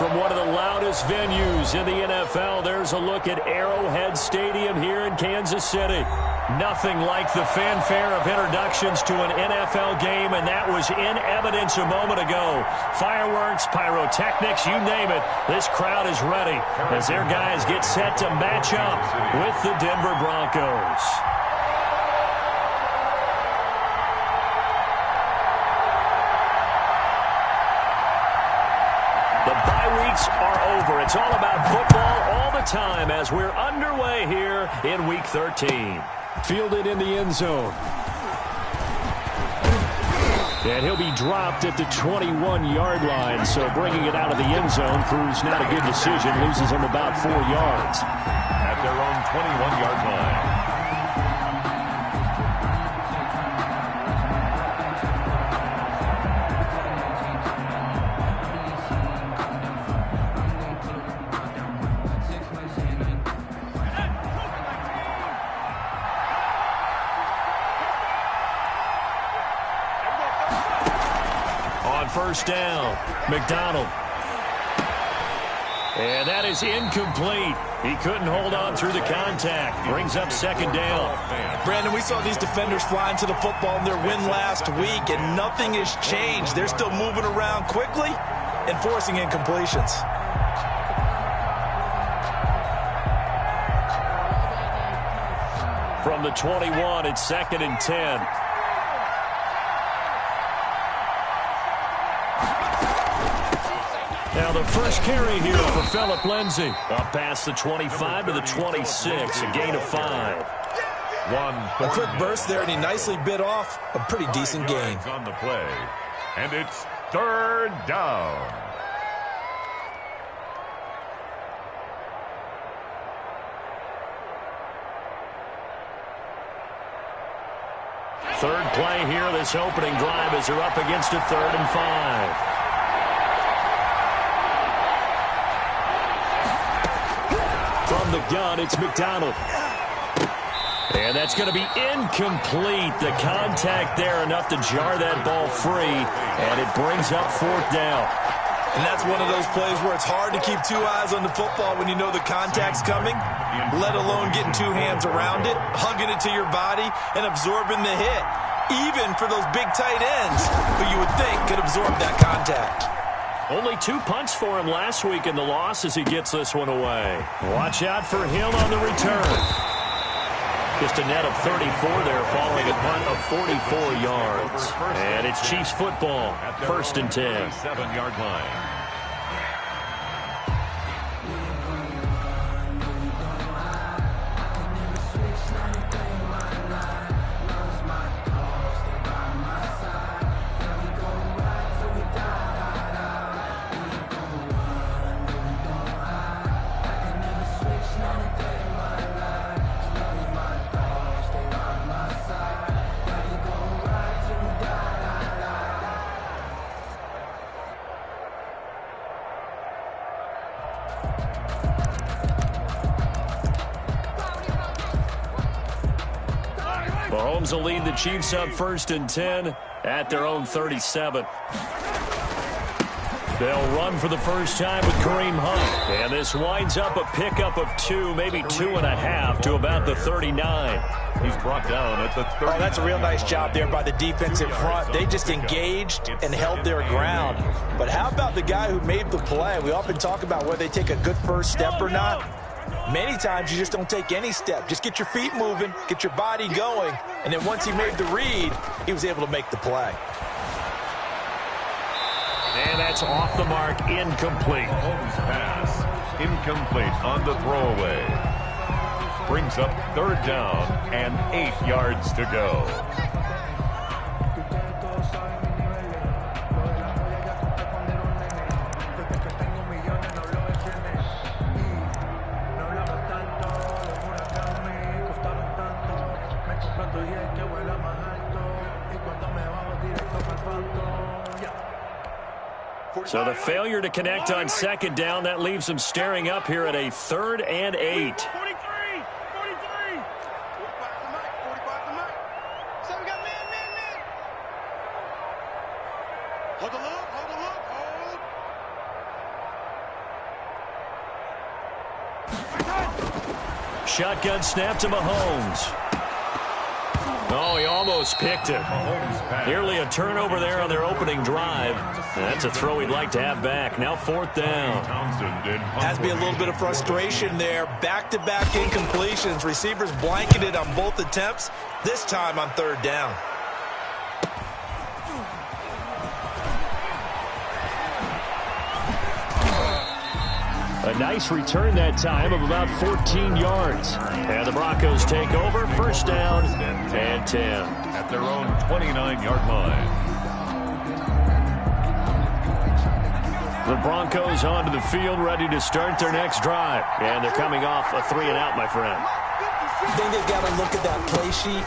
From one of the loudest venues in the NFL, there's a look at Arrowhead Stadium here in Kansas City. Nothing like the fanfare of introductions to an NFL game, and that was in evidence a moment ago. Fireworks, pyrotechnics, you name it. This crowd is ready as their guys get set to match up with the Denver Broncos. The bye weeks are over. It's all about football all the time as we're underway here in Week 13. Fielded in the end zone. And he'll be dropped at the 21-yard line, so bringing it out of the end zone proves not a good decision. Loses him about 4 yards. At their own 21-yard line. First down, McDonald. And that is incomplete. He couldn't hold on through the contact. Brings up second down. Brandon, we saw these defenders flying to the football in their win last week, and nothing has changed. They're still moving around quickly and forcing incompletions. From the 21, it's 2nd and 10. Now the first carry here for Phillip Lindsay. Up past the 25 to the 26, a gain of 5. A quick burst there, and he nicely bit off a pretty decent gain. On the play, and it's 3rd down. Third play here, this opening drive as they're up against a 3rd and 5. From the gun, it's McDonald. And that's going to be incomplete. The contact there enough to jar that ball free, and it brings up 4th down. And that's one of those plays where it's hard to keep 2 eyes on the football when you know the contact's coming, let alone getting 2 hands around it, hugging it to your body, and absorbing the hit, even for those big tight ends who you would think could absorb that contact. Only 2 punts for him last week in the loss as he gets this one away. Watch out for him on the return. Just a net of 34 there following a punt of 44 yards. And it's Chiefs football, 1st and 10. 7-yard line. Mahomes will lead the Chiefs up 1st and 10 at their own 37. They'll run for the first time with Kareem Hunt. And this winds up a pickup of 2, maybe 2.5 to about the 39. He's brought down at the 30. Oh, that's a real nice job there by the defensive front. They just engaged and held their ground. But how about the guy who made the play? We often talk about whether they take a good first step or not. Many times you just don't take any step. Just get your feet moving, get your body going, and then once he made the read, he was able to make the play. And that's off the mark, incomplete. Mahomes' pass, incomplete on the throwaway. Brings up 3rd down and 8 yards to go. So the failure to connect on 2nd down, that leaves them staring up here at a 3rd and 8. 43. So we got man. Hold the look. shotgun snap to Mahomes. Oh, he almost picked it. Nearly a turnover there on their opening drive. That's a throw he'd like to have back. Now 4th down. Has to be a little bit of frustration there. Back-to-back incompletions. Receivers blanketed on both attempts, this time on 3rd down. A nice return that time of about 14 yards. And the Broncos take over, 1st down and 10. At their own 29-yard line. The Broncos onto the field, ready to start their next drive. And they're coming off a 3-and-out, my friend. I think they've got to look at that play sheet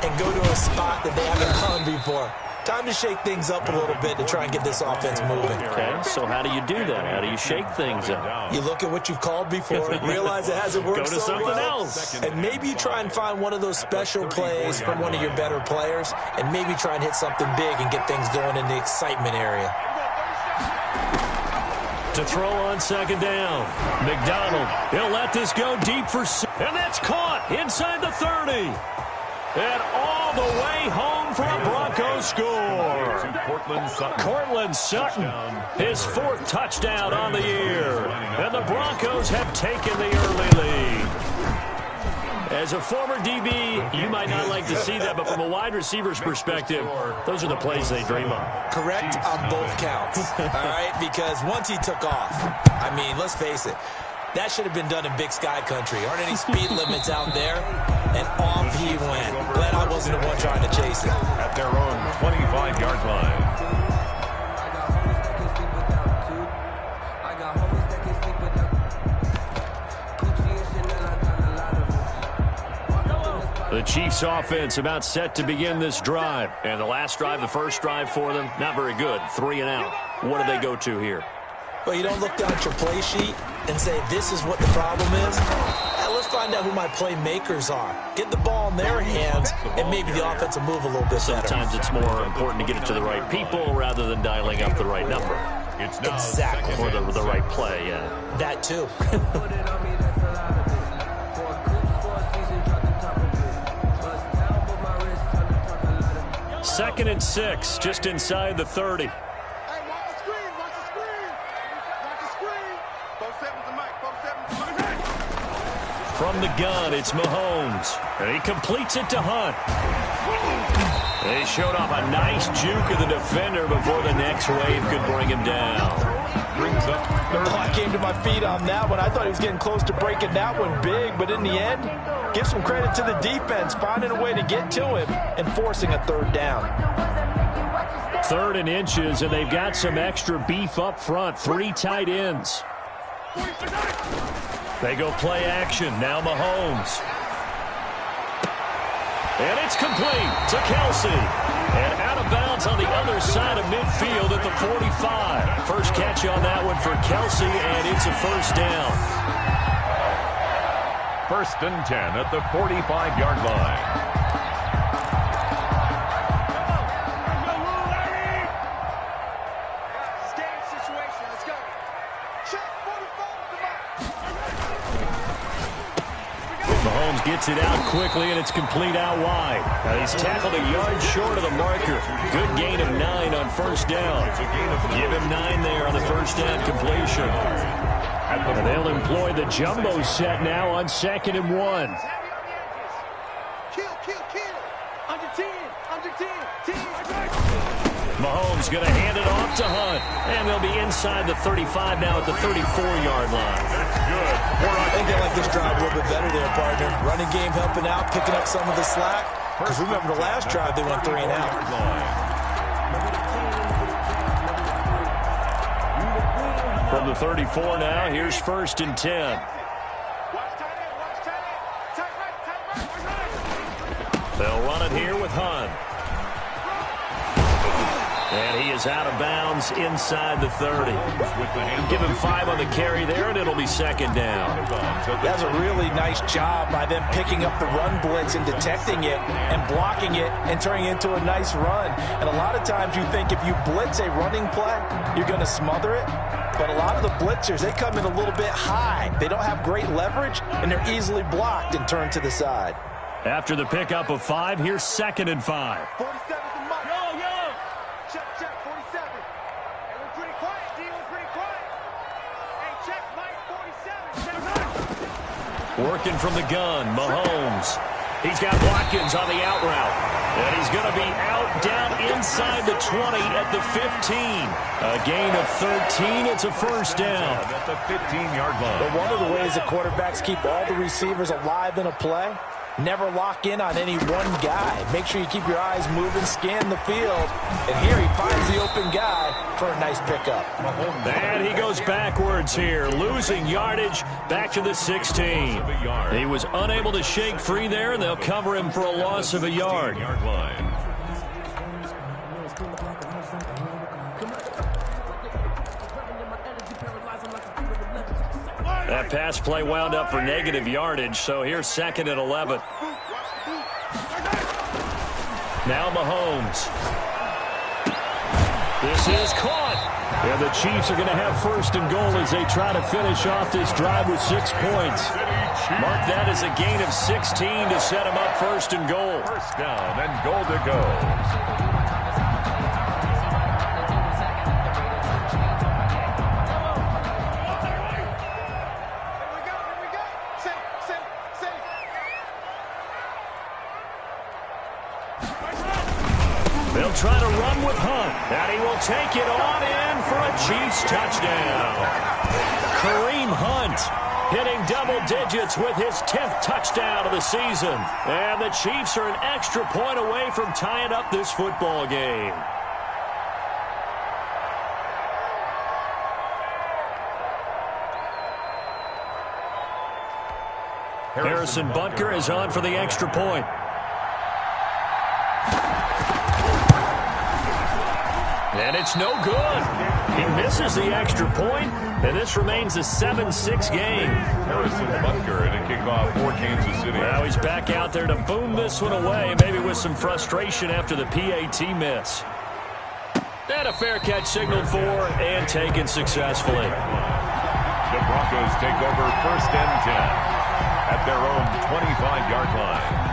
and go to a spot that they haven't gone before. Time to shake things up a little bit to try and get this offense moving. Okay, so how do you do that? How do you shake things up? You look at what you've called before and realize it hasn't worked so well. Go to something else. And maybe you try and find one of those special plays from one of your better players and maybe try and hit something big and get things going in the excitement area. To throw on 2nd down. McDonald, he'll let this go deep for... And that's caught inside the 30. And all the way home for a Broncos score. Courtland Sutton, his 4th touchdown on the year. And the Broncos have taken the early lead. As a former DB, you might not like to see that, but from a wide receiver's perspective, those are the plays they dream of. Correct on both counts, all right? Because once he took off, I mean, let's face it, that should have been done in Big Sky country. Aren't any speed limits out there? And off he went. Glad I wasn't the one trying to chase it. At their own 25-yard line. The Chiefs offense about set to begin this drive. And the last drive, the first drive for them, not very good. 3-and-out. What do they go to here? Well, you don't look down at your play sheet and say, this is what the problem is. Let's find out who my playmakers are. Get the ball in their hands, and maybe the offense will move a little bit better. Sometimes it's more important to get it to the right people rather than dialing up the right number. Exactly. Or the right play, yeah. That, too. 2nd and 6, just inside the 30. From the gun, it's Mahomes. And he completes it to Hunt. They showed off a nice juke of the defender before the next wave could bring him down. Brings up 3rd. I came to my feet on that one. I thought he was getting close to breaking that one big, but in the end, give some credit to the defense, finding a way to get to him and forcing a 3rd down. 3rd and inches, and they've got some extra beef up front. 3 tight ends. They go play action. Now Mahomes. And it's complete to Kelce. And out of bounds on the other side of midfield at the 45. First catch on that one for Kelce, and it's a 1st down. 1st and 10 at the 45-yard line. Mahomes gets it out quickly, and it's complete out wide. Now he's tackled a yard short of the marker. Good gain of 9 on 1st down. Give him 9 there on the 1st down completion. And they'll employ the jumbo set now on 2nd and 1. Mahomes going to hand it off to Hunt. And they'll be inside the 35 now at the 34-yard line. That's good. I think they like this drive a little bit better there, partner. Running game helping out, picking up some of the slack. Because remember the last drive, they went 3-and-out. From the 34 now, here's 1st and 10. They'll run it here with Hunt. And he is out of bounds inside the 30. Give him 5 on the carry there, and it'll be second down. That's a really nice job by them picking up the run blitz and detecting it and blocking it and turning it into a nice run. And a lot of times you think if you blitz a running play, you're going to smother it. But a lot of the blitzers, they come in a little bit high. They don't have great leverage, and they're easily blocked and turned to the side. After the pickup of 5, here's second and 5. 47's a mark. Yo. Check, 47. Hey, we're pretty quiet, D. We're pretty quiet. Hey, check, Mike, 47. Working from the gun, Mahomes. He's got Watkins on the out route. And he's going to be out down inside the 20 at the 15. A gain of 13. It's a first down. At the 15-yard line. But one of the ways that quarterbacks keep all the receivers alive in a play, never lock in on any one guy. Make sure you keep your eyes moving, scan the field. And here he finds the open guy for a nice pickup. And he goes backwards here, losing yardage back to the 16. He was unable to shake free there, and they'll cover him for a loss of a yard. That pass play wound up for negative yardage, so here's second and 11. Now Mahomes. This is caught. And the Chiefs are going to have first and goal as they try to finish off this drive with 6 points. Mark that as a gain of 16 to set them up first and goal. First down and goal to go. They'll try to run with Hunt. And he will take it on in for a Chiefs touchdown. Kareem Hunt hitting double digits with his 10th touchdown of the season. And the Chiefs are an extra point away from tying up this football game. Harrison Butker is on for the extra point. And it's no good. He misses the extra point, and this remains a 7-6 game. Harrison Butker in a kickoff for Kansas City. Now he's back out there to boom this one away, maybe with some frustration after the PAT miss. And a fair catch signaled for and taken successfully. The Broncos take over first and 10 at their own 25-yard line.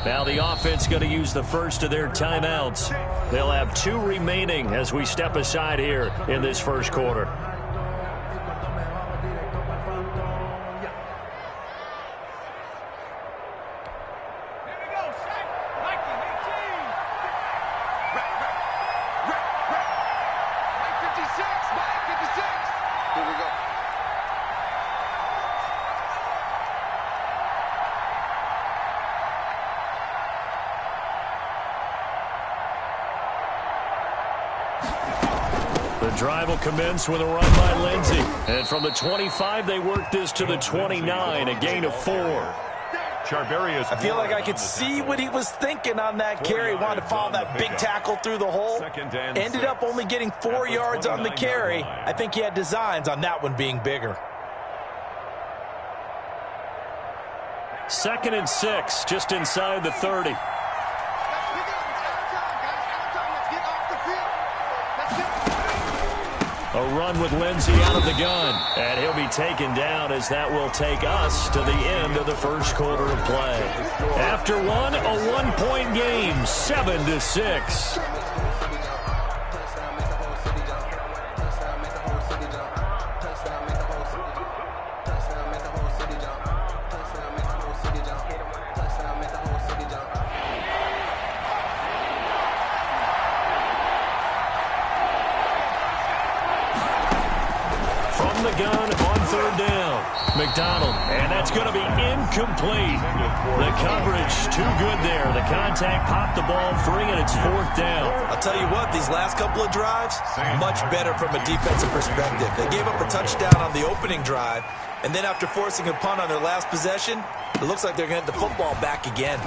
Now the offense going to use the first of their timeouts. They'll have 2 remaining as we step aside here in this first quarter. The drive will commence with a run by Lindsey. And from the 25, they work this to the 29, a gain of 4. I feel like I could see what he was thinking on that carry. Wanted to follow that big tackle through the hole. Ended up only getting 4 yards on the carry. I think he had designs on that one being bigger. Second and 6, just inside the 30. A run with Lindsey out of the gun. And he'll be taken down as that will take us to the end of the first quarter of play. After one, a 1-point game, 7-6. from the gun on third down. McDonald, and that's going to be incomplete. The coverage too good there. The contact popped the ball free, and it's fourth down. I'll tell you what, these last couple of drives, much better from a defensive perspective. They gave up a touchdown on the opening drive, and then after forcing a punt on their last possession, it looks like they're going to get the football back again.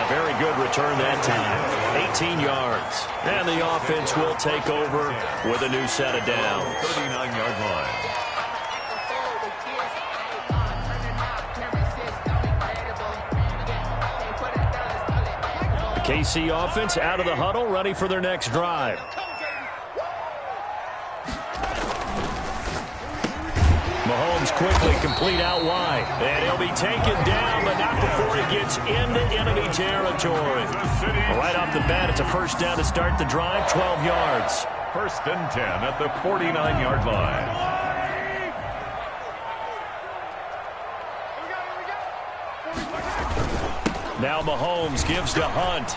Very good return that time. 18 yards. And the offense will take over with a new set of downs. 39-yard line. The KC offense out of the huddle, ready for their next drive. Mahomes quickly complete out wide. And he'll be taken down, but not before he gets into enemy territory. Right off the bat, it's a first down to start the drive, 12 yards. First and 10 at the 49-yard line. Now Mahomes gives to Hunt.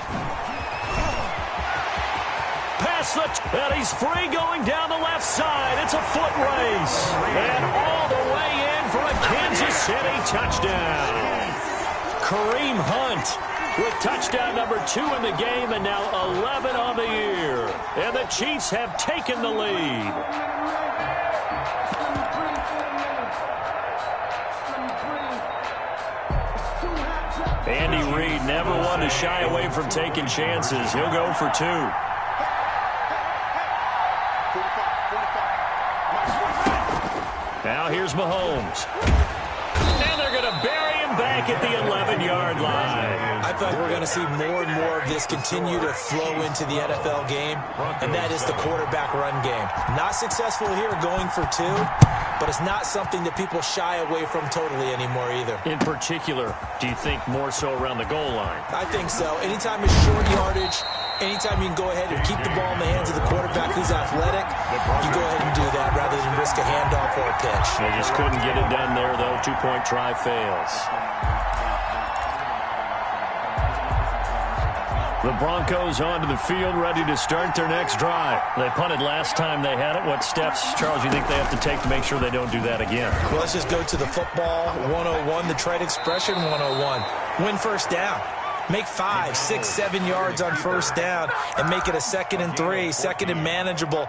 And he's free going down the left side. It's a foot race. And all the way in for a Kansas City touchdown. Kareem Hunt with touchdown number 2 in the game and now 11 on the year. And the Chiefs have taken the lead. Andy Reid never one to shy away from taking chances. He'll go for 2. Now here's Mahomes. And they're going to bury him back at the 11-yard line. I thought we're going to see more and more of this continue to flow into the NFL game, and that is the quarterback run game. Not successful here going for 2, but it's not something that people shy away from totally anymore either. In particular, do you think more so around the goal line? I think so. Anytime it's short yardage, anytime you can go ahead and keep the ball in the hands of the quarterback who's athletic, you go ahead and do that rather than risk a handoff or a pitch. They just couldn't get it done there, though. 2-point try fails. The Broncos onto the field, ready to start their next drive. They punted last time they had it. What steps, Charles, you think they have to take to make sure they don't do that again? Well, let's just go to the football 101, the trade expression 101. Win first down. Make 5, 6, 7 yards on first down and make it a 2nd and 3, 2nd and manageable.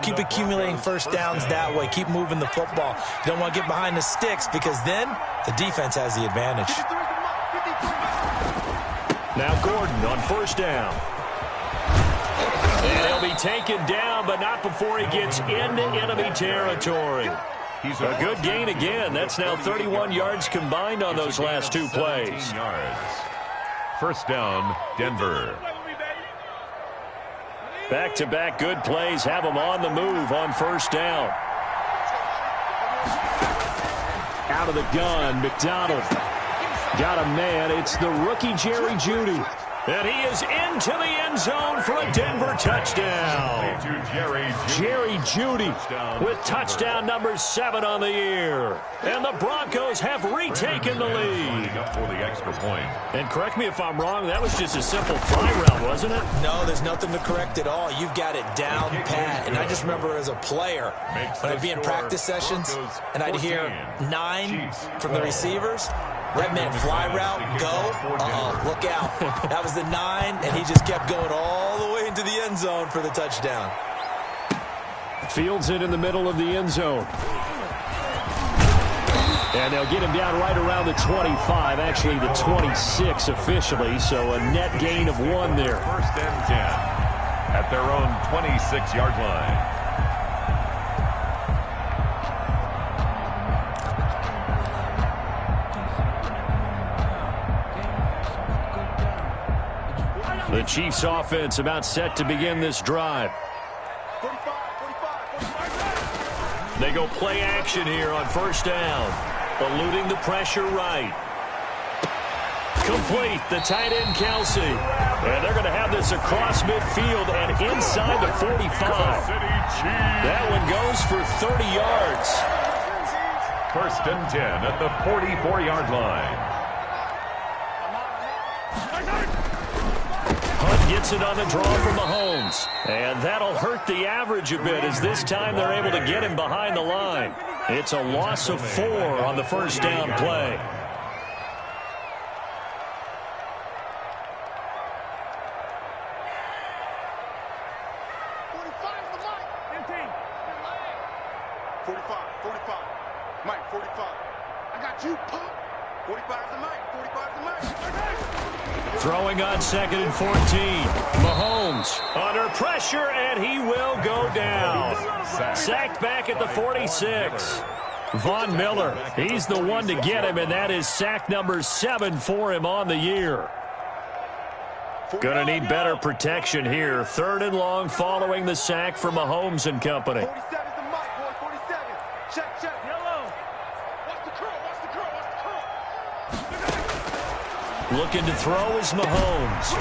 Keep accumulating first downs that way. Keep moving the football. You don't want to get behind the sticks because then the defense has the advantage. Now Gordon on first down. And he'll be taken down, but not before he gets into enemy territory. He's a good gain again. That's now 31 yards combined on those last 2 plays. Yards. First down, Denver. Back-to-back good plays have them on the move on first down. Out of the gun, McDonald. Got a man. It's the rookie Jerry Jeudy. And he is into the end zone for a Denver touchdown. Jerry Jeudy with touchdown number 7 on the year. And the Broncos have retaken the lead. For the extra point. And correct me if I'm wrong, that was just a simple fly route, wasn't it? No, there's nothing to correct at all. You've got it down pat. And I just remember as a player, when I'd be in practice sessions and I'd hear 9 from the receivers, that meant fly route, go, look out. That was the 9, and he just kept going all the way into the end zone for the touchdown. Fields it in the middle of the end zone. And they'll get him down right around the 25, actually the 26 officially, so a net gain of 1 there. First and 10 at their own 26-yard line. The Chiefs offense about set to begin this drive. They go play action here on first down. Eluding the pressure right. Complete, the tight end Kelsey. And they're going to have this across midfield and inside the 45. That one goes for 30 yards. First and 10 at the 44-yard line. Hunt gets gets it on the draw from Mahomes. And that'll hurt the average a bit as this time they're able to get him behind the line. It's a loss of 4 on the first down play. Throwing on 2nd and 14. Mahomes under pressure, and he will go down. Sacked back at the 46. Von Miller, he's the one to get him, and that is sack number 7 for him on the year. Going to need better protection here. 3rd and long following the sack from Mahomes and company. 47 is the mic, boy. 47. Check, check. Yellow. Watch the curl, watch the curl, watch the curl. Looking to throw is Mahomes.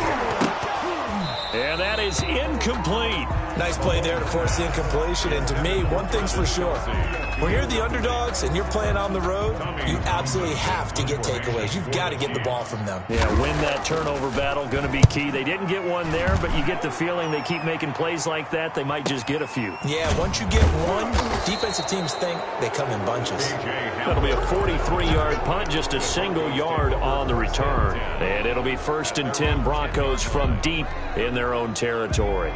And that is incomplete. Nice play there to force the incompletion. And to me, one thing's for sure. When you're the underdogs and you're playing on the road, you absolutely have to get takeaways. You've got to get the ball from them. Yeah, win that turnover battle, going to be key. They didn't get one there, but you get the feeling they keep making plays like that, they might just get a few. Yeah, once you get one, defensive teams think they come in bunches. That'll be a 43-yard punt, just a single yard on the return. And it'll be 1st and 10 Broncos from deep in their own territory.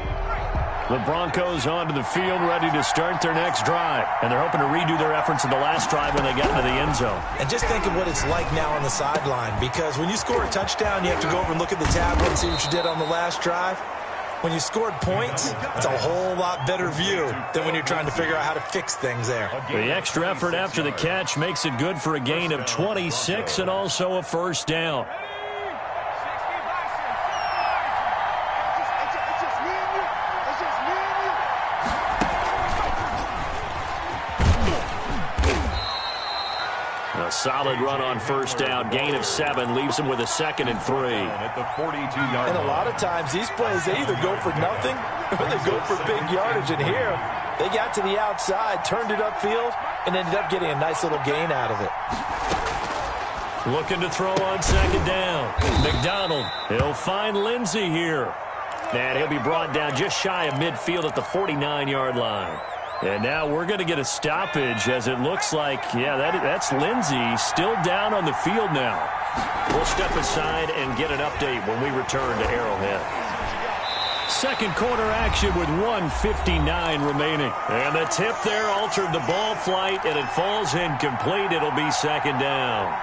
The Broncos onto the field, ready to start their next drive. And they're hoping to redo their efforts in the last drive when they got into the end zone. And just think of what it's like now on the sideline, because when you score a touchdown, you have to go over and look at the tablet and see what you did on the last drive. When you scored points, it's a whole lot better view than when you're trying to figure out how to fix things there. The extra effort after the catch makes it good for a gain of 26 and also a first down. A solid run on first down. Gain of 7 leaves him with a 2nd and 3. At the 42-yard And a line. lot of times, these plays, they either go for nothing or they go for big yardage. And here, they got to the outside, turned it upfield, and ended up getting a nice little gain out of it. Looking to throw on 2nd down. McDonald, he'll find Lindsey here. And he'll be brought down just shy of midfield at the 49-yard line. And now we're going to get a stoppage as it looks like, yeah, that's Lindsey still down on the field now. We'll step aside and get an update when we return to Arrowhead. Second quarter action with 1:59 remaining. And the tip there altered the ball flight, and it falls incomplete. It'll be 2nd down.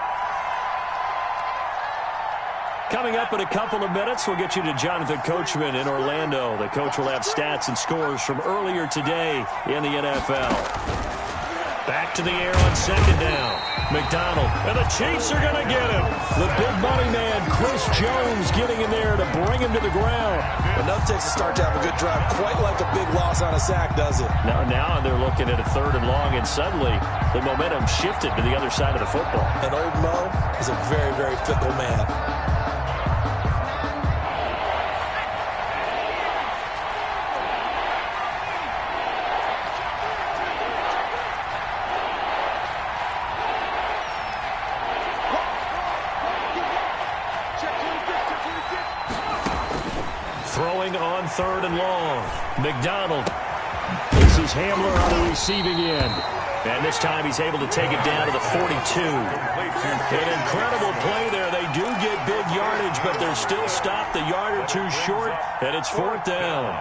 Coming up in a couple of minutes, we'll get you to Jonathan Coachman in Orlando. The coach will have stats and scores from earlier today in the NFL. Back to the air on 2nd down. McDonald, and the Chiefs are going to get him. The big money man, Chris Jones, getting in there to bring him to the ground. Enough takes to start to have a good drive, quite like a big loss on a sack, does it? Now they're looking at a 3rd and long, and suddenly the momentum shifted to the other side of the football. And old Mo is a very, very fickle man. Throwing on 3rd and long. McDonald. This is Hamler on the receiving end. And this time he's able to take it down to the 42. An incredible play there. They do get big yardage, but they're still stopped a yard or 2 short, and it's 4th down.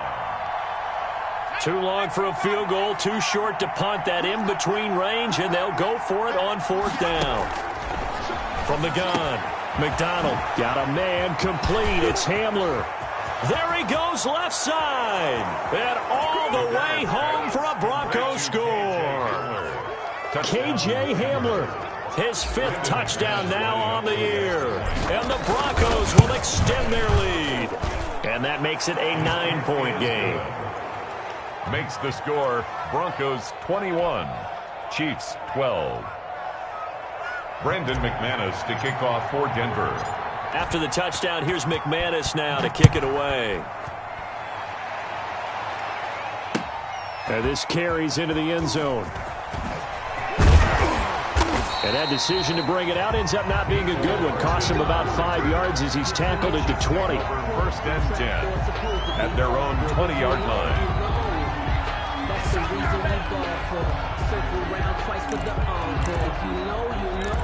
Too long for a field goal, too short to punt. That in-between range, and they'll go for it on 4th down. From the gun, McDonald got a man complete. It's Hamler. There he goes left side. And all the way home for a Broncos score. KJ Hamler, his 5th touchdown now on the year. And the Broncos will extend their lead. And that makes it a 9-point game. Makes the score Broncos 21, Chiefs 12. Brandon McManus to kick off for Denver. After the touchdown, here's McManus now to kick it away. And this carries into the end zone. And that decision to bring it out ends up not being a good one. Costs him about 5 yards as he's tackled at the 20. First and 10 at their own 20-yard line. That's the reason we ball for. Circle round twice for the encore. If you know, you know.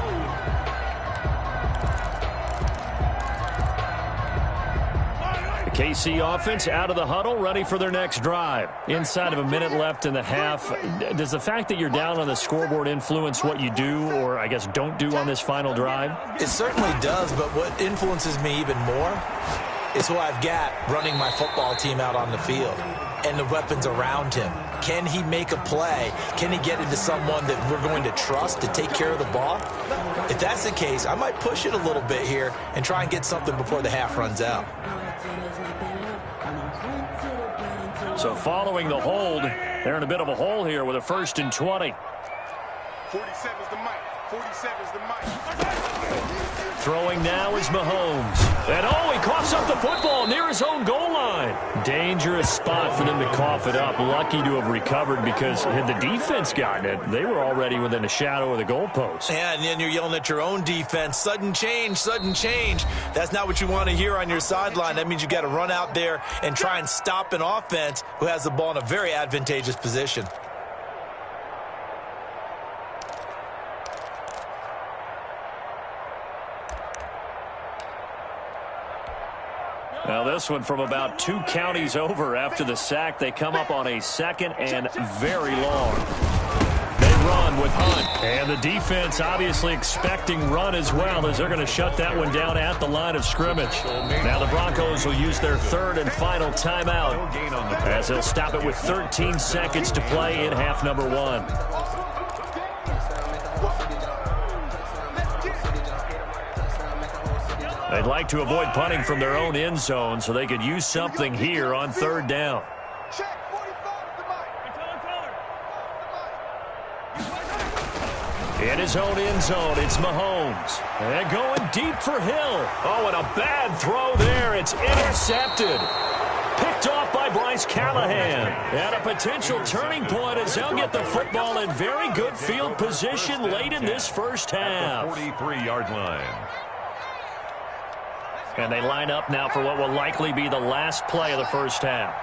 The KC offense out of the huddle, ready for their next drive. Inside of a minute left in the half. Does the fact that you're down on the scoreboard influence what you do, or I guess don't do on this final drive? It certainly does, but what influences me even more is who I've got running my football team out on the field and the weapons around him. Can he make a play? Can he get into someone that we're going to trust to take care of the ball? If that's the case, I might push it a little bit here and try and get something before the half runs out. So following the hold, they're in a bit of a hole here with a 1st and 20. 47's the mic. 47's the mic. Throwing now is Mahomes. And he coughs up the football near his own goal line. Dangerous spot for them to cough it up. Lucky to have recovered because had the defense gotten it, they were already within a shadow of the goalpost. Yeah, and then you're yelling at your own defense. Sudden change, sudden change. That's not what you want to hear on your sideline. That means you got to run out there and try and stop an offense who has the ball in a very advantageous position. Now this one from about 2 counties over after the sack. They come up on a 2nd and very long. They run with Hunt. And the defense obviously expecting run as well as they're going to shut that one down at the line of scrimmage. Now the Broncos will use their 3rd and final timeout as they'll stop it with 13 seconds to play in half number 1. They'd like to avoid punting from their own end zone so they could use something here on 3rd down. In his own end zone, it's Mahomes. And going deep for Hill. Oh, and a bad throw there. It's intercepted. Picked off by Bryce Callahan. And a potential turning point as they'll get the football in very good field position late in this first half. 43-yard line. And they line up now for what will likely be the last play of the first half.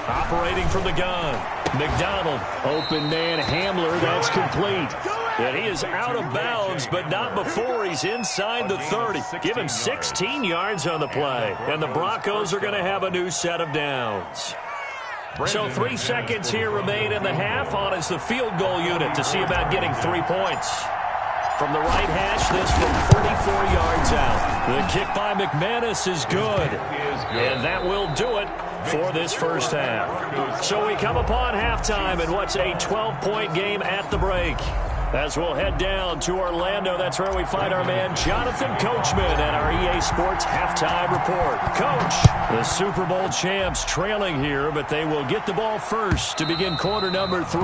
Operating from the gun. McDonald. Open man Hamler. That's complete. And he is out of bounds, but not before he's inside the 30. Give him 16 yards on the play. And the Broncos are going to have a new set of downs. So 3 seconds here remain in the half. On is the field goal unit to see about getting 3 points. From the right hash, this from 44 yards out. The kick by McManus is good. And that will do it for this first half. So we come upon halftime in what's a 12-point game at the break. As we'll head down to Orlando, that's where we find our man Jonathan Coachman at our EA Sports Halftime Report. Coach, the Super Bowl champs trailing here, but they will get the ball first to begin quarter number 3.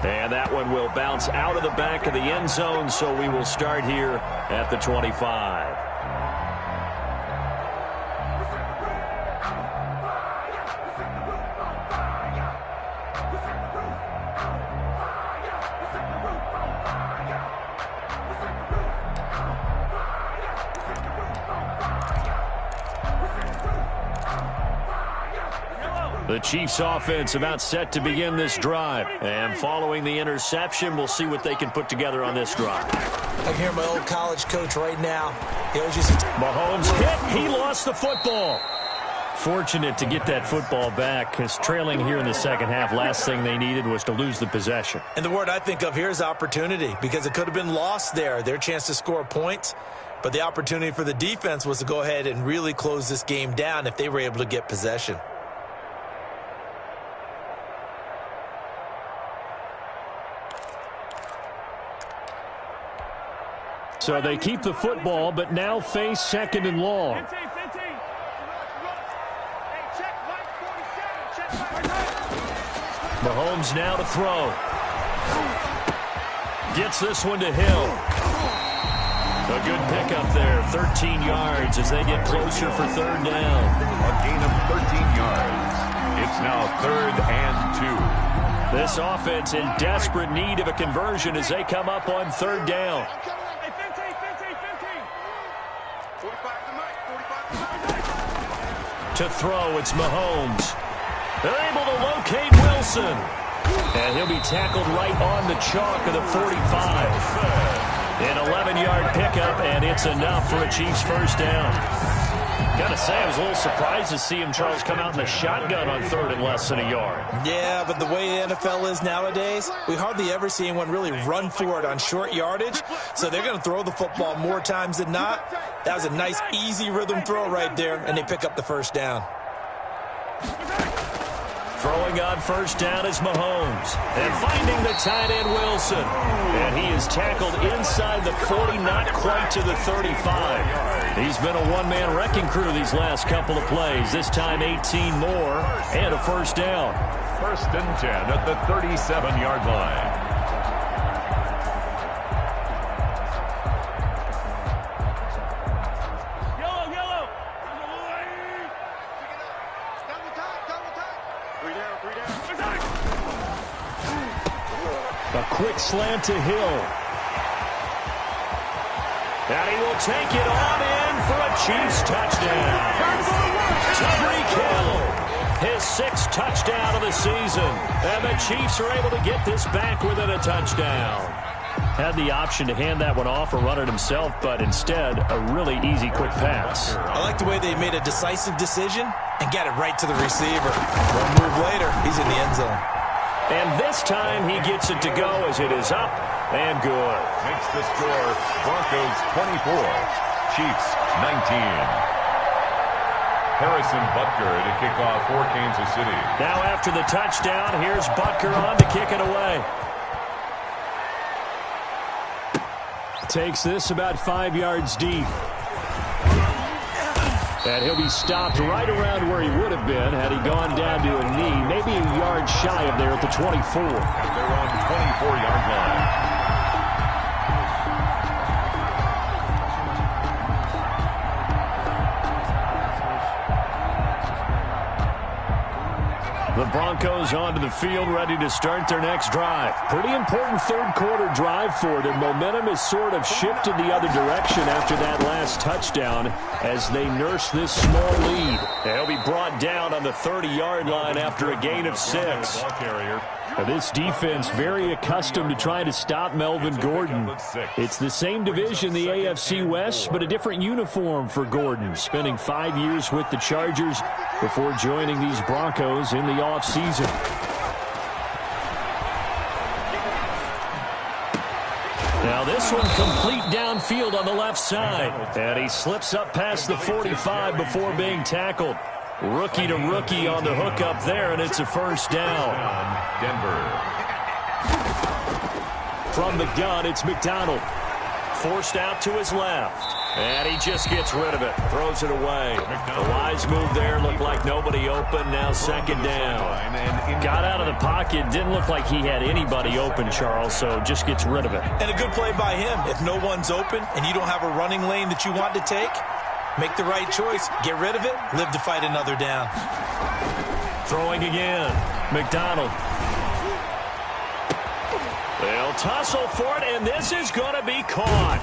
And that one will bounce out of the back of the end zone, so we will start here at the 25. The Chiefs offense about set to begin this drive. And following the interception, we'll see what they can put together on this drive. I can hear my old college coach right now. He always used to Mahomes hit. He lost the football. Fortunate to get that football back because trailing here in the second half, last thing they needed was to lose the possession. And the word I think of here is opportunity because it could have been lost there. Their chance to score points. But the opportunity for the defense was to go ahead and really close this game down if they were able to get possession. So they keep the football, but now face 2nd and long. Mahomes now to throw. Gets this one to Hill. A good pickup there, 13 yards as they get closer for 3rd down. A gain of 13 yards. It's now 3rd and 2. This offense in desperate need of a conversion as they come up on 3rd down. Hey, 15. 45 to Mike. To throw, it's Mahomes. They're able to locate Wilson. And he'll be tackled right on the chalk of the 45. An 11-yard pickup, and it's enough for a Chiefs first down. Gotta say, I was a little surprised to see him, Charles, come out in the shotgun on 3rd and less than a yard. Yeah, but the way the NFL is nowadays, we hardly ever see anyone really run for it on short yardage. So they're going to throw the football more times than not. That was a nice, easy rhythm throw right there, and they pick up the first down. Throwing on first down is Mahomes. And finding the tight end, Wilson. And he is tackled inside the 40, not quite to the 35. He's been a one-man wrecking crew these last couple of plays. This time 18 more and a first down. 1st and 10 at the 37-yard line. A quick slant to Hill. And he will take it on in for a Chiefs touchdown. Tyreek Hill, his 6th touchdown of the season. And the Chiefs are able to get this back within a touchdown. Had the option to hand that one off or run it himself, but instead, a really easy quick pass. I like the way they made a decisive decision and got it right to the receiver. One move later, he's in the end zone. And this time he gets it to go as it is up and good. Makes the score Broncos 24, Chiefs 19. Harrison Butker to kick off for Kansas City. Now after the touchdown, here's Butker on to kick it away. Takes this about 5 yards deep. And he'll be stopped right around where he would have been had he gone down to a knee, maybe a yard shy of there at the 24. They're on the 24-yard line. The Broncos onto the field, ready to start their next drive. Pretty important 3rd quarter drive for them. Momentum has sort of shifted the other direction after that last touchdown as they nurse this small lead. They'll be brought down on the 30-yard line after a gain of 6. Now, this defense very accustomed to trying to stop Melvin Gordon. It's the same division, the AFC West, but a different uniform for Gordon, spending 5 years with the Chargers before joining these Broncos in the offseason. Now this one complete downfield on the left side. And he slips up past the 45 before being tackled. Rookie to rookie on the hook up there, and it's a first down. Denver. From the gun, it's McDonald. Forced out to his left. And he just gets rid of it. Throws it away. A wise move there. Looked like nobody open. Now 2nd down. Got out of the pocket. Didn't look like he had anybody open, Charles, so just gets rid of it. And a good play by him. If no one's open and you don't have a running lane that you want to take, make the right choice. Get rid of it. Live to fight another down. Throwing again. McDonald. They'll tussle for it, and this is going to be caught.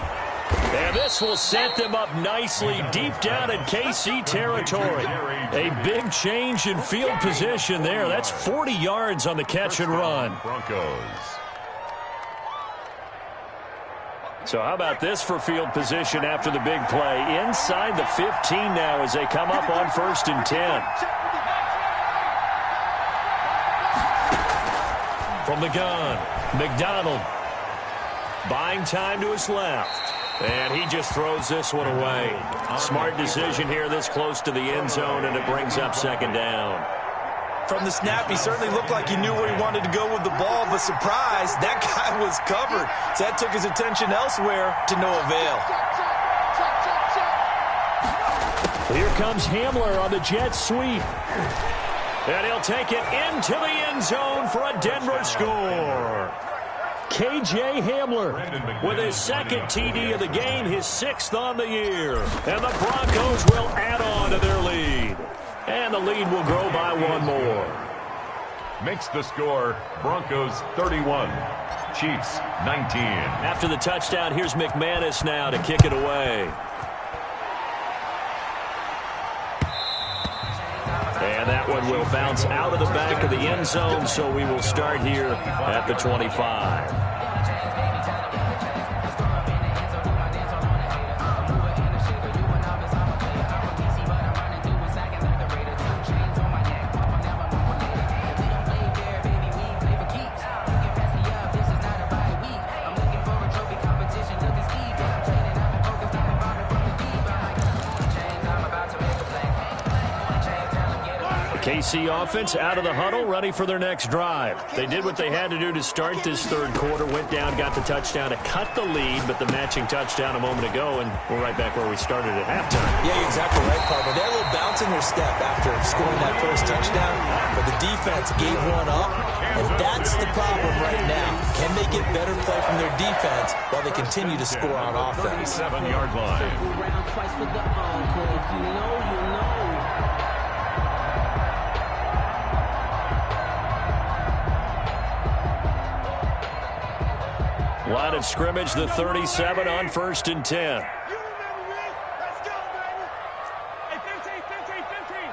And this will set them up nicely deep down in KC territory. A big change in field position there. That's 40 yards on the catch and run. Broncos. So how about this for field position after the big play? Inside the 15 now as they come up on 1st and 10. From the gun, McDonald. Buying time to his left. And he just throws this one away. Smart decision here this close to the end zone, and it brings up 2nd down. From the snap, he certainly looked like he knew where he wanted to go with the ball, but surprise, that guy was covered. So that took his attention elsewhere to no avail. Here comes Hamler on the jet sweep. And he'll take it into the end zone for a Denver score. K.J. Hamler with his 2nd TD of the game, his 6th on the year. And the Broncos will add on to their lead. And the lead will grow by one more. Makes the score Broncos 31, Chiefs 19. After the touchdown, here's McManus now to kick it away. And that one will bounce out of the back of the end zone, so we will start here at the 25. KC offense out of the huddle, ready for their next drive. They did what they had to do to start this third quarter, went down, got the touchdown to cut the lead, but the matching touchdown a moment ago, and we're right back where we started at halftime. Yeah, you're exactly right, partner. They had a little bounce in their step after scoring that first touchdown, but the defense gave one up, and that's the problem right now. Can they get better play from their defense while they continue to score on offense? 7-yard line. Line of scrimmage, the 37 on 1st and 10. You remember me? Let's go, baby. Hey, 15, 15, 15.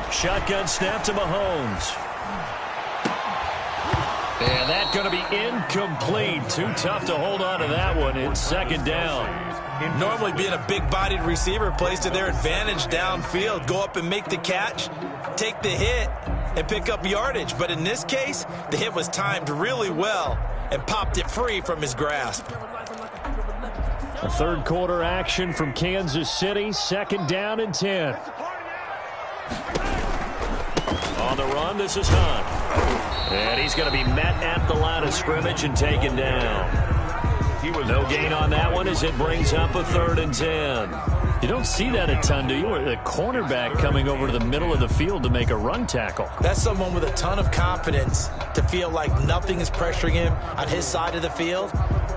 47. Shotgun snap to Mahomes. And that's going to be incomplete. Too tough to hold on to that one. It's second down. Normally being a big-bodied receiver plays to their advantage downfield. Go up and make the catch, take the hit, and pick up yardage. But in this case, the hit was timed really well and popped it free from his grasp. A third quarter action from Kansas City. Second down and 10. On the run, this is Hunt. And he's going to be met at the line of scrimmage and taken down. No gain on that one as it brings up a 3rd and 10. You don't see that a ton, do you? The cornerback coming over to the middle of the field to make a run tackle. That's someone with a ton of confidence to feel like nothing is pressuring him on his side of the field.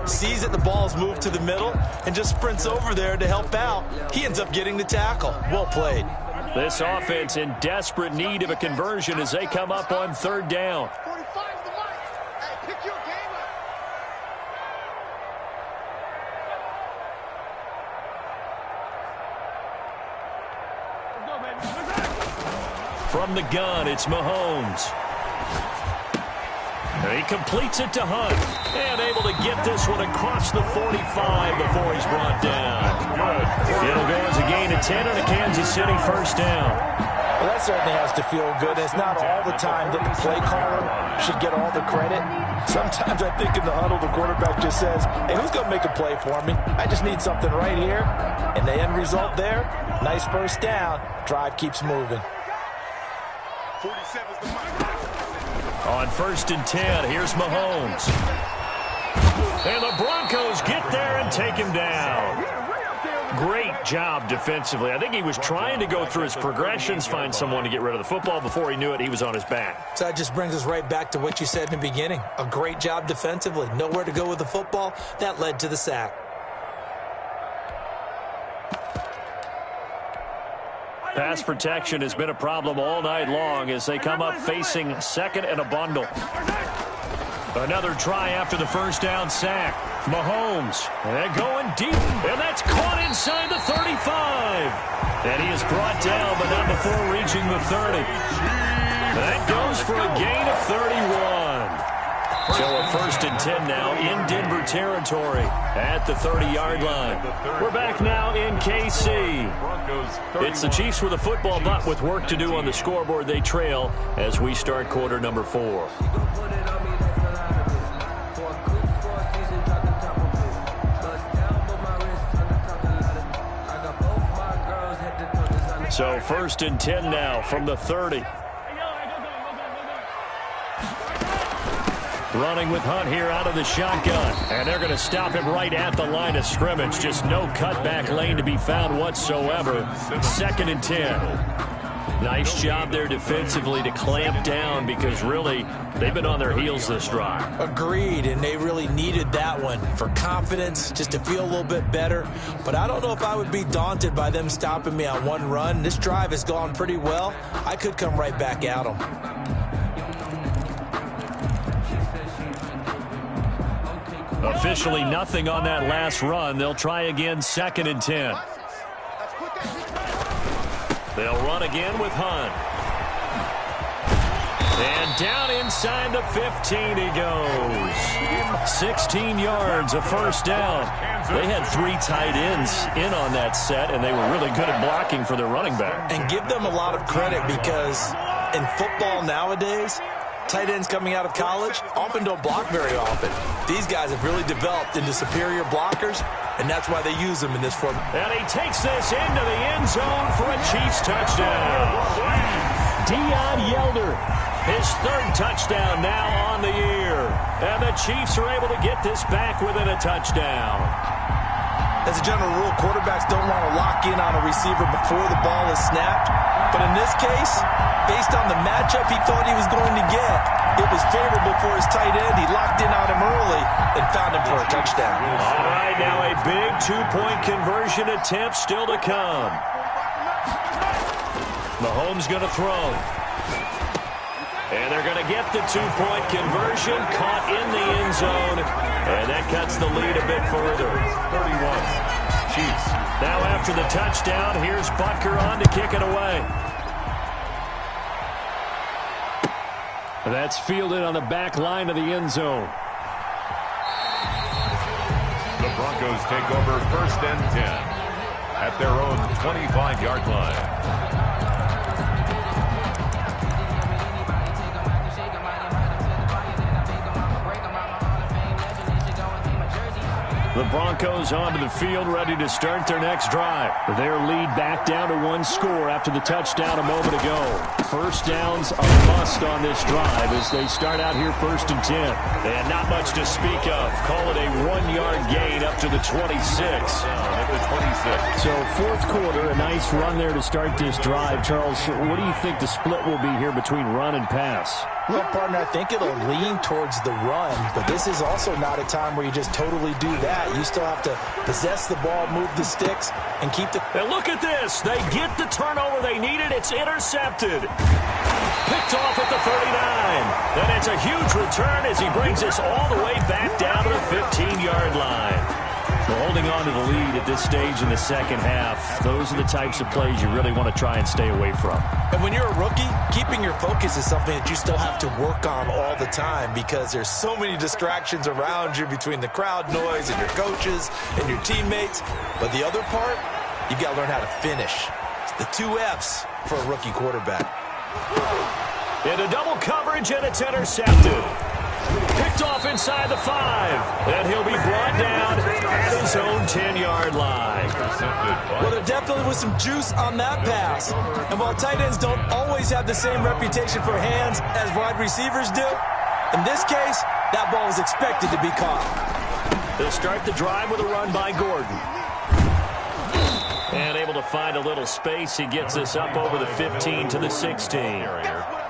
Sees that the ball's moved to the middle and just sprints over there to help out. He ends up getting the tackle. Well played. This offense in desperate need of a conversion as they come up on 3rd down. 45 the mic. Hey, pick your game up. Let's go, baby. From the gun, it's Mahomes. And he completes it to Hunt. And able to get this one across the 45 before he's brought down. It'll go as a gain of 10 and a Kansas City first down. Well, that certainly has to feel good. It's not all the time that the play caller should get all the credit. Sometimes I think in the huddle, the quarterback just says, hey, who's going to make a play for me? I just need something right here. And the end result there, nice first down. Drive keeps moving. 47's the mic. On 1st and 10, here's Mahomes. And the Broncos get there and take him down. Great job defensively. I think he was trying to go through his progressions, find someone to get rid of the football. Before he knew it, he was on his back. So that just brings us right back to what you said in the beginning. A great job defensively. Nowhere to go with the football. That led to the sack. Pass protection has been a problem all night long as they come up facing 2nd and a bundle. Another try after the first down sack. Mahomes, and going deep, and that's caught inside the 35. And he is brought down, but not before reaching the 30. That goes for a gain of 31. So a 1st and 10 now in Denver territory at the 30-yard line. We're back now in KC. It's the Chiefs with a football, but with work to do on the scoreboard. They trail as we start quarter number 4. So 1st and 10 now from the 30. Running with Hunt here out of the shotgun. And they're going to stop him right at the line of scrimmage. Just no cutback lane to be found whatsoever. 2nd and 10. Nice job there defensively to clamp down because really they've been on their heels this drive. Agreed, and they really needed that one for confidence, just to feel a little bit better. But I don't know if I would be daunted by them stopping me on one run. This drive has gone pretty well. I could come right back at them. Officially nothing on that last run. They'll try again, 2nd and 10. They'll run again with Hunt. And down inside the 15 he goes. 16 yards, a first down. They had 3 tight ends in on that set, and they were really good at blocking for their running back. And give them a lot of credit because in football nowadays, tight ends coming out of college often don't block very often. These guys have really developed into superior blockers, and that's why they use them in this form. And he takes this into the end zone for a Chiefs touchdown. Deon Yelder, his 3rd touchdown now on the year. And the Chiefs are able to get this back within a touchdown. As a general rule, quarterbacks don't want to lock in on a receiver before the ball is snapped. But in this case, based on the matchup he thought he was going to get, it was favorable for his tight end. He locked in on him early and found him for a touchdown. All right, now a big 2-point conversion attempt still to come. Mahomes going to throw. And they're going to get the 2-point conversion, caught in the end zone, and that cuts the lead a bit further. 31, Chiefs. Now after the touchdown, here's Butker on to kick it away. That's fielded on the back line of the end zone. The Broncos take over 1st and 10 at their own 25-yard line. The Broncos onto the field, ready to start their next drive. Their lead back down to 1 score after the touchdown a moment ago. First downs a must on this drive as they start out here 1st and 10. And not much to speak of. Call it a 1-yard gain up to the 26. At the 26. So 4th quarter, a nice run there to start this drive. Charles, what do you think the split will be here between run and pass? Well, partner, I think it'll lean towards the run, but this is also not a time where you just totally do that. You still have to possess the ball, move the sticks, and keep the... And look at this. They get the turnover they needed. It's intercepted. Picked off at the 39. And it's a huge return as he brings us all the way back down to the 15-yard line. Well, holding on to the lead at this stage in the second half, those are the types of plays you really want to try and stay away from. And when you're a rookie, keeping your focus is something that you still have to work on all the time because there's so many distractions around you between the crowd noise and your coaches and your teammates. But the other part, you've got to learn how to finish. It's the 2 F's for a rookie quarterback. Into double coverage, and it's intercepted. Picked off inside the 5. And he'll be brought down at his own 10-yard line. Well, there definitely was some juice on that pass. And while tight ends don't always have the same reputation for hands as wide receivers do, in this case, that ball was expected to be caught. They'll start the drive with a run by Gordon. And able to find a little space. He gets us up over the 15 to the 16.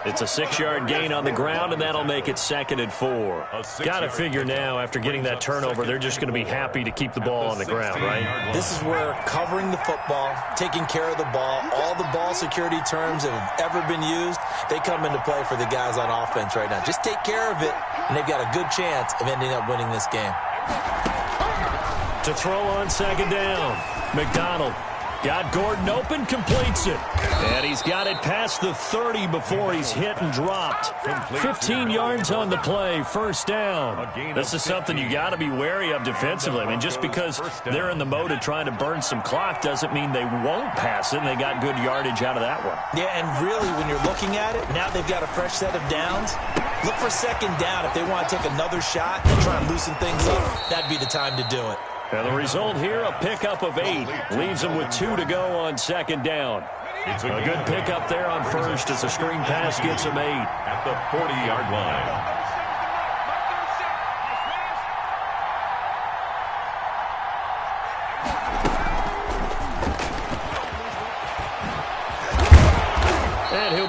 It's a 6-yard gain on the ground, and that'll make it 2nd and 4. Got to figure now, after getting that turnover, they're just going to be happy to keep the ball on the ground, right? This is where covering the football, taking care of the ball, all the ball security terms that have ever been used, they come into play for the guys on offense right now. Just take care of it, and they've got a good chance of ending up winning this game. To throw on 2nd down, McDonald. Got Gordon open, completes it. And he's got it past the 30 before he's hit and dropped. 15 yards on the play, 1st down. This is something you got to be wary of defensively. I mean, just because they're in the mode of trying to burn some clock doesn't mean they won't pass it, and they got good yardage out of that one. Yeah, and really, when you're looking at it, now they've got a fresh set of downs. Look for 2nd down if they want to take another shot and try and loosen things up. That'd be the time to do it. And the result here, a pickup of 8. Leaves them with 2 to go on 2nd down. It's A good pickup there on 1st as the screen pass gets them 8. At the 40-yard line.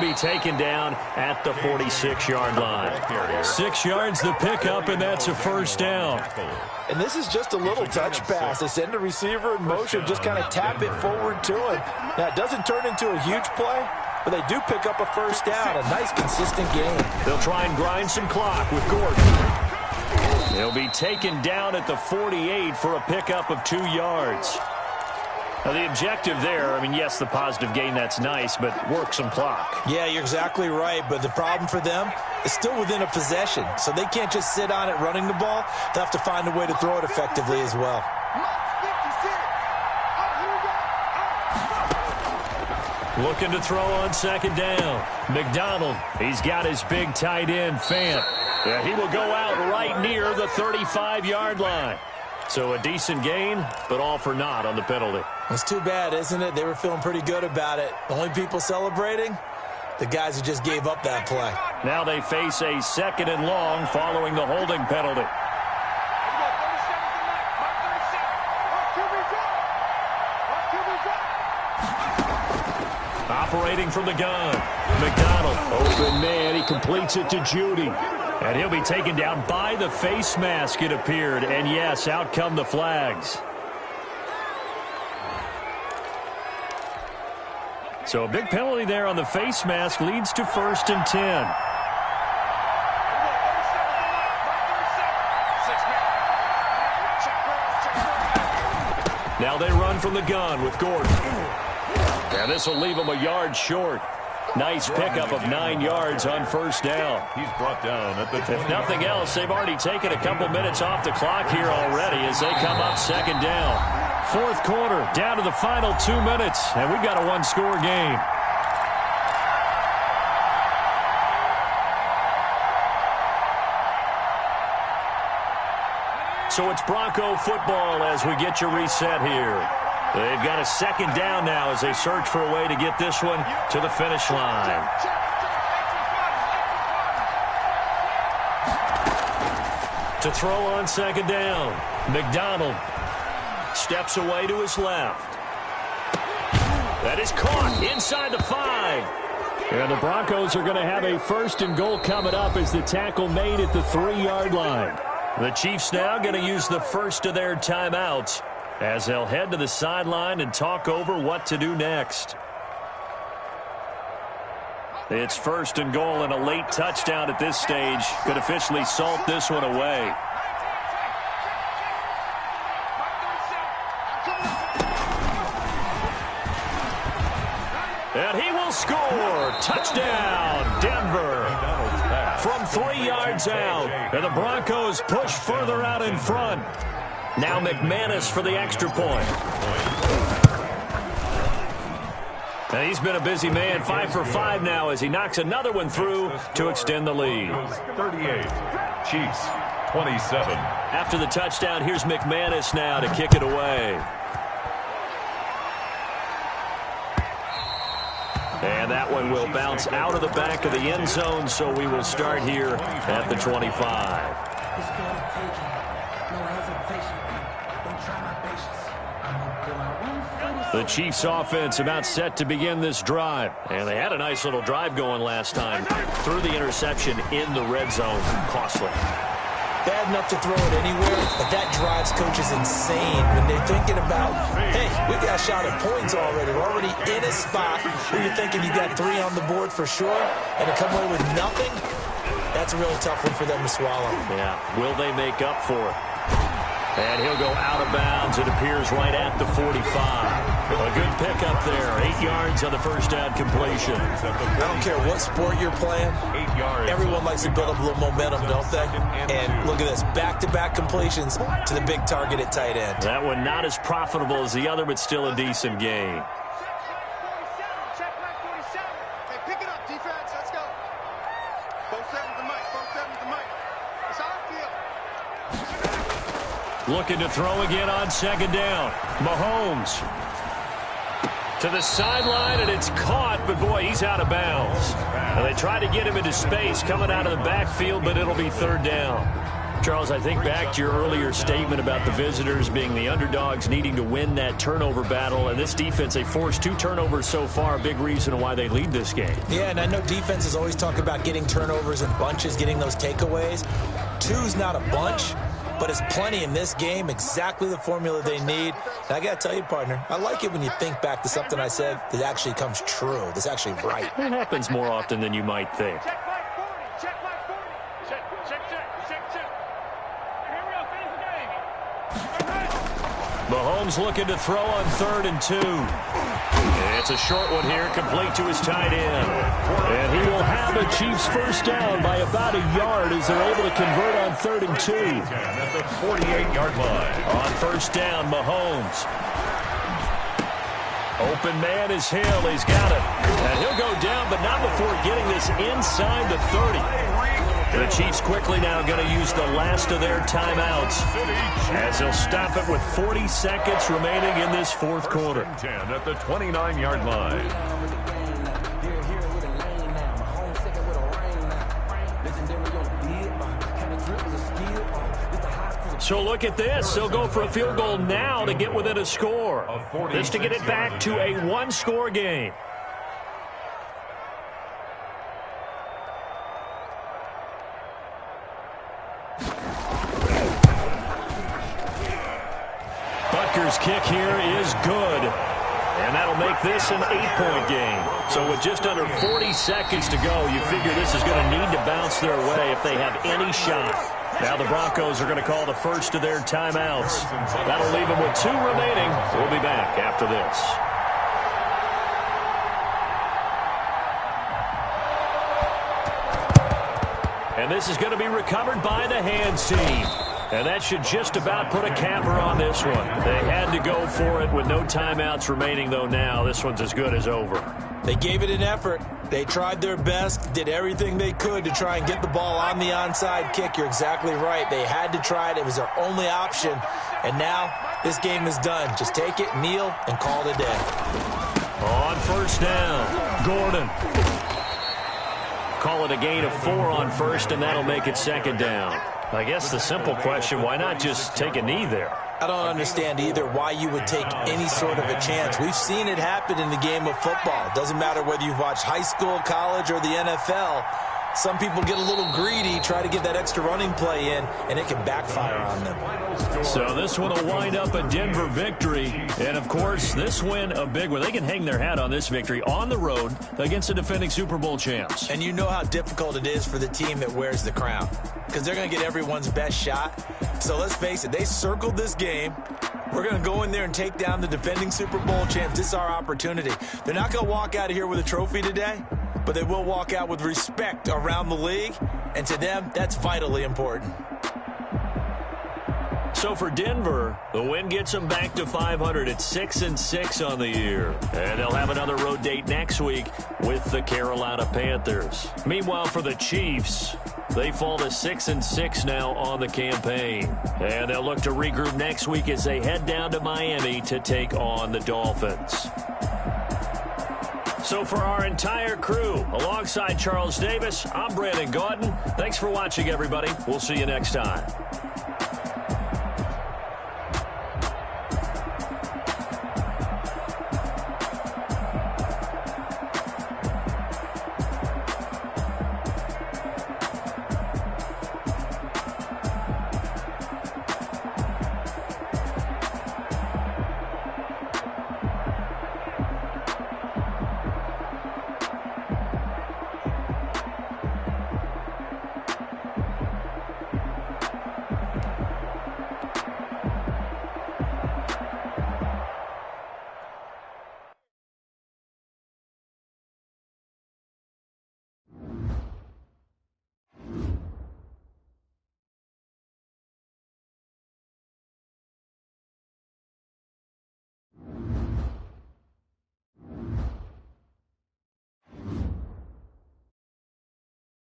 be taken down at the 46-yard line. 6 yards the pickup, and that's a first down. And this is just a little touch pass. They send the receiver in motion, just kind of tap it forward to him. Now, it doesn't turn into a huge play, but they do pick up a first down. A nice, consistent game. They'll try and grind some clock with Gordon. He'll be taken down at the 48 for a pickup of 2 yards. Now, the objective there, I mean, yes, the positive gain, that's nice, but work some clock. Yeah, you're exactly right, but the problem for them is still within a possession, so they can't just sit on it running the ball. They'll have to find a way to throw it effectively as well. Looking to throw on second down. McDonald, he's got his big tight end, Fant. Yeah, he will go out right near the 35-yard line. So a decent gain, but all for naught on the penalty. It's too bad, isn't it? They were feeling pretty good about it. The only people celebrating, the guys who just gave up that play. Now they face a second and long following the holding penalty. Operating from the gun. McDonald, open man. He completes it to Judy. And he'll be taken down by the face mask, it appeared. And yes, out come the flags. So a big penalty there on the face mask leads to 1st and 10. Now they run from the gun with Gordon. And this will leave him a yard short. Nice pickup of 9 yards on first down. He's brought down at the 20. If nothing else, they've already taken a couple minutes off the clock here already as they come up second down. 4th quarter, down to the final 2 minutes, and we've got a one-score game. So it's Bronco football as we get you reset here. They've got a second down now as they search for a way to get this one to the finish line. To throw on second down, McDonald steps away to his left. That is caught inside the 5. And the Broncos are going to have a 1st and goal coming up as the tackle made at the 3-yard line. The Chiefs now going to use the first of their timeouts as they'll head to the sideline and talk over what to do next. It's 1st and goal, and a late touchdown at this stage could officially salt this one away. And he will score. Touchdown, Denver. From 3 yards out, and the Broncos push further out in front. Now McManus for the extra point. And he's been a busy man, 5 for 5 now as he knocks another one through to extend the lead. 38, Chiefs 27. After the touchdown, here's McManus now to kick it away. And that one will bounce out of the back of the end zone, so we will start here at the 25. The Chiefs offense about set to begin this drive. And they had a nice little drive going last time. Threw the interception in the red zone. Costly. Bad enough to throw it anywhere, but that drives coaches insane when they're thinking about, hey, we got a shot at points already. We're already in a spot where you're thinking you got 3 on the board for sure, and to come away with nothing, that's a real tough one for them to swallow. Yeah, will they make up for it? And he'll go out of bounds, it appears, right at the 45. A good pickup there. 8 yards on the first down completion. I don't care what sport you're playing. 8 yards. Everyone likes to build up a little momentum, don't they? And look at this. Back-to-back completions to the big target at tight end. That one not as profitable as the other, but still a decent gain. Check back 47. Hey, pick it up, defense. Let's go. 47 to Mike. 47 to Mike. It's our field. Looking to throw again on second down. Mahomes to the sideline, and it's caught, but boy, he's out of bounds. And they try to get him into space coming out of the backfield, but it'll be 3rd down. Charles, I think back to your earlier statement about the visitors being the underdogs needing to win that turnover battle. And this defense, they forced 2 turnovers so far, a big reason why they lead this game. Yeah, and I know defenses always talk about getting turnovers in bunches, getting those takeaways. 2's not a bunch, but it's plenty in this game, exactly the formula they need. And I got to tell you, partner, I like it when you think back to something I said that actually comes true, that's actually right. It happens more often than you might think. Check my 40. Check my 40. Check. Here we go. Finish the game. Mahomes looking to throw on 3rd and 2. It's a short one here, complete to his tight end. And he will have a Chiefs first down by about a yard as they're able to convert on 3rd and 2. At the 48-yard line. On first down, Mahomes. Open man is Hill. He's got it. And he'll go down, but not before getting this inside the 30. The Chiefs quickly now going to use the last of their timeouts as they'll stop it with 40 seconds remaining in this 4th quarter. 10 at the 29-yard line. So look at this. They'll go for a field goal now to get within a score. This to get it back to a 1-score game. Butker's kick here is good. And that'll make this an 8-point game. So with just under 40 seconds to go, you figure this is going to need to bounce their way if they have any shot. Now the Broncos are going to call the first of their timeouts. That'll leave them with 2 remaining. We'll be back after this. And this is going to be recovered by the hands team. And that should just about put a capper on this one. They had to go for it with no timeouts remaining, though now this one's as good as over. They gave it an effort. They tried their best, did everything they could to try and get the ball on the onside kick. You're exactly right. They had to try it. It was their only option. And now this game is done. Just take it, kneel, and call it a day. On first down, Gordon. Call it a gain of 4 on first, and that'll make it 2nd down. I guess the simple question, why not just take a knee there? I don't understand either why you would take any sort of a chance. We've seen it happen in the game of football. It doesn't matter whether you've watched high school, college, or the NFL. Some people get a little greedy, try to get that extra running play in, and it can backfire on them. So this one will wind up a Denver victory. And, of course, this win a big one. They can hang their hat on this victory on the road against the defending Super Bowl champs. And you know how difficult it is for the team that wears the crown, because they're going to get everyone's best shot. So let's face it, they circled this game. We're going to go in there and take down the defending Super Bowl champs. This is our opportunity. They're not going to walk out of here with a trophy today, but they will walk out with respect around the league, and to them, that's vitally important. So for Denver, the win gets them back to 500 at 6-6 on the year. And they'll have another road date next week with the Carolina Panthers. Meanwhile, for the Chiefs, they fall to 6-6 now on the campaign. And they'll look to regroup next week as they head down to Miami to take on the Dolphins. So for our entire crew, alongside Charles Davis, I'm Brandon Gaudin. Thanks for watching, everybody. We'll see you next time.